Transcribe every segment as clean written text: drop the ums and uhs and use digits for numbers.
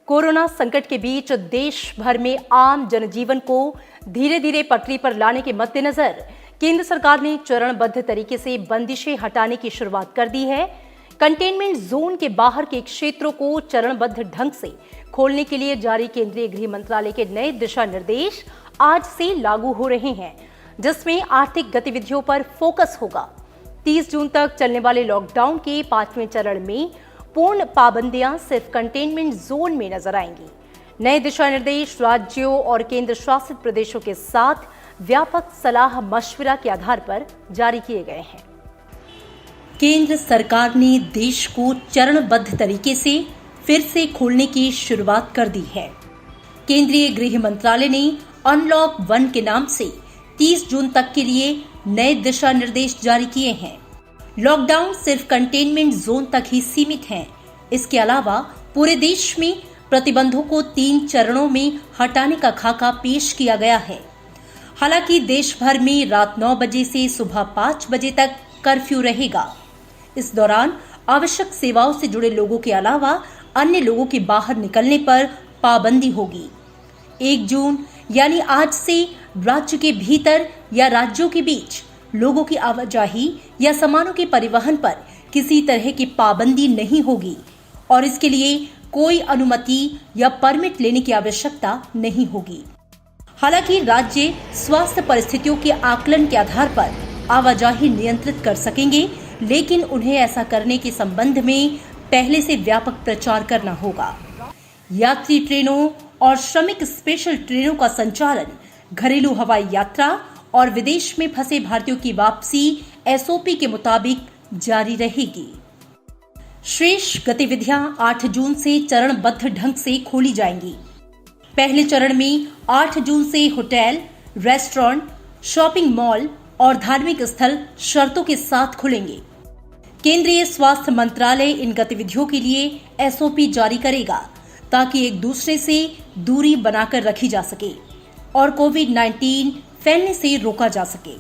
Corona संकट के बीच देश भर में आम जनजीवन को धीरे धीरे पटरी पर लाने के मद्देनजर केंद्र सरकार ने चरणबद्ध तरीके से बंदिशें हटाने की शुरुआत कर दी है। कंटेनमेंट जोन के बाहर के क्षेत्रों को चरणबद्ध ढंग से खोलने के लिए जारी केंद्रीय गृह मंत्रालय के नए दिशा निर्देश आज से लागू हो रहे हैं, जिसमें आर्थिक गतिविधियों पर फोकस होगा। 30 जून तक चलने वाले लॉकडाउन के 5वें चरण में पूर्ण पाबंदियां सिर्फ कंटेनमेंट जोन में नजर आएंगी। नए दिशा निर्देश राज्यों और केंद्र शासित प्रदेशों के साथ व्यापक सलाह मशविरा के आधार पर जारी किए गए हैं। केंद्र सरकार ने देश को चरणबद्ध तरीके से फिर से खोलने की शुरुआत कर दी है। केंद्रीय गृह मंत्रालय ने अनलॉक 1 के नाम से 30 जून तक के लिए नए दिशा निर्देश जारी किए हैं। लॉकडाउन सिर्फ कंटेनमेंट जोन तक ही सीमित है। इसके अलावा पूरे देश में प्रतिबंधों को 3 चरणों में हटाने का खाका पेश किया गया है। हालांकि देश भर में रात 9 बजे से सुबह 5 बजे तक कर्फ्यू रहेगा। इस दौरान आवश्यक सेवाओं से जुड़े लोगों के अलावा अन्य लोगों के बाहर निकलने पर पाबंदी होगी। 1 जून यानी आज से राज्य के भीतर या राज्यों के बीच लोगों की आवाजाही या सामानों के परिवहन पर किसी तरह की पाबंदी नहीं होगी और इसके लिए कोई अनुमति या परमिट लेने की आवश्यकता नहीं होगी। हालांकि राज्य स्वास्थ्य परिस्थितियों के आकलन के आधार पर आवाजाही नियंत्रित कर सकेंगे, लेकिन उन्हें ऐसा करने के संबंध में पहले से व्यापक प्रचार करना होगा। यात्री ट्रेनों और श्रमिक स्पेशल ट्रेनों का संचालन, घरेलू हवाई यात्रा और विदेश में फंसे भारतीयों की वापसी एसओपी के मुताबिक जारी रहेगी। शेष गतिविधियां 8 जून से चरणबद्ध ढंग से खोली जाएंगी। पहले चरण में 8 जून से होटल, रेस्टोरेंट, शॉपिंग मॉल और धार्मिक स्थल शर्तों के साथ खुलेंगे। केंद्रीय स्वास्थ्य मंत्रालय इन गतिविधियों के लिए एसओपी जारी करेगा ताकि एक दूसरे से दूरी बनाकर रखी जा सके और कोविड-19 फैलने से रोका जा सके।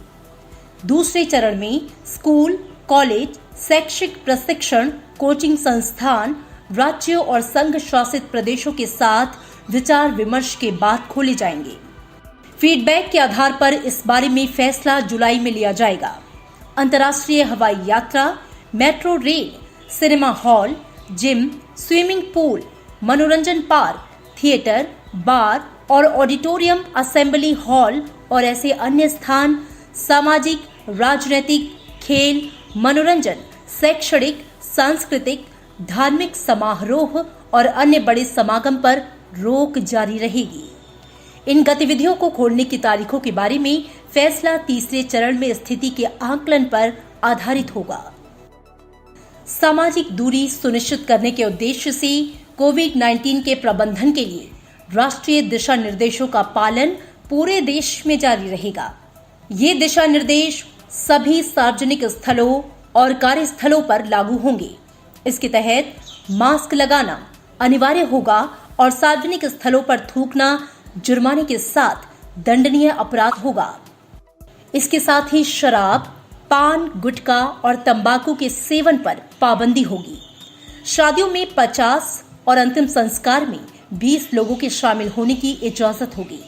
दूसरे चरण में स्कूल, कॉलेज, शैक्षिक प्रशिक्षण, कोचिंग संस्थान राज्यों और संघ शासित प्रदेशों के साथ विचार विमर्श के बाद खोले जाएंगे। फीडबैक के आधार पर इस बारे में फैसला जुलाई में लिया जाएगा। अंतर्राष्ट्रीय हवाई यात्रा, metro rail, cinema hall, gym, swimming pool, मनोरंजन पार्क, थिएटर, बार और ऑडिटोरियम, असेंबली हॉल और ऐसे अन्य स्थान सामाजिक, राजनीतिक, खेल, मनोरंजन, शैक्षणिक, सांस्कृतिक, धार्मिक समारोह और अन्य बड़े समागम पर रोक जारी रहेगी। इन गतिविधियों को खोलने की तारीखों के बारे में फैसला तीसरे चरण में स्थिति के आकलन पर आधारित होगा। सामाजिक दूरी सुनिश्चित करने के उद्देश्य से कोविड-19 के प्रबंधन के लिए राष्ट्रीय दिशा निर्देशों का पालन पूरे देश में जारी रहेगा। ये दिशा निर्देश सभी सार्वजनिक स्थलों और कार्यस्थलों पर लागू होंगे। इसके तहत मास्क लगाना अनिवार्य होगा और सार्वजनिक स्थलों पर थूकना जुर्माने के साथ दंडनीय अपराध होगा। इसके साथ ही शराब, पान, गुटखा और तंबाकू के सेवन पर पाबंदी होगी। शादियों में 50 और अंतिम संस्कार में 20 लोगों के शामिल होने की इजाजत होगी।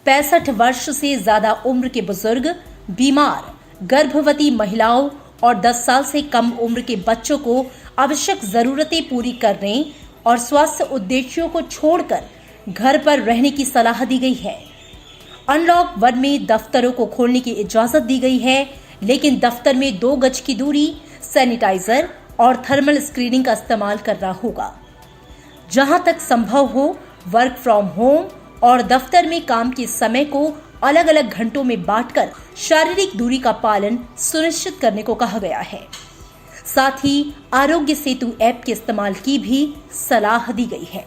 65 वर्ष से ज्यादा उम्र के बुजुर्ग, बीमार, गर्भवती महिलाओं और 10 साल से कम उम्र के बच्चों को आवश्यक जरूरतें पूरी करने और स्वास्थ्य उद्देश्यों को छोड़कर घर पर रहने की सलाह दी गई है। अनलॉक 1 में दफ्तरों को खोलने की इजाजत दी गई है, लेकिन दफ्तर में 2 गज की दूरी, सैनिटाइजर और थर्मल स्क्रीनिंग का इस्तेमाल करना होगा। जहां तक संभव हो वर्क फ्रॉम होम और दफ्तर में काम के समय को अलग अलग घंटों में बांटकर शारीरिक दूरी का पालन सुनिश्चित करने को कहा गया है। साथ ही आरोग्य सेतु ऐप के इस्तेमाल की भी सलाह दी गई है।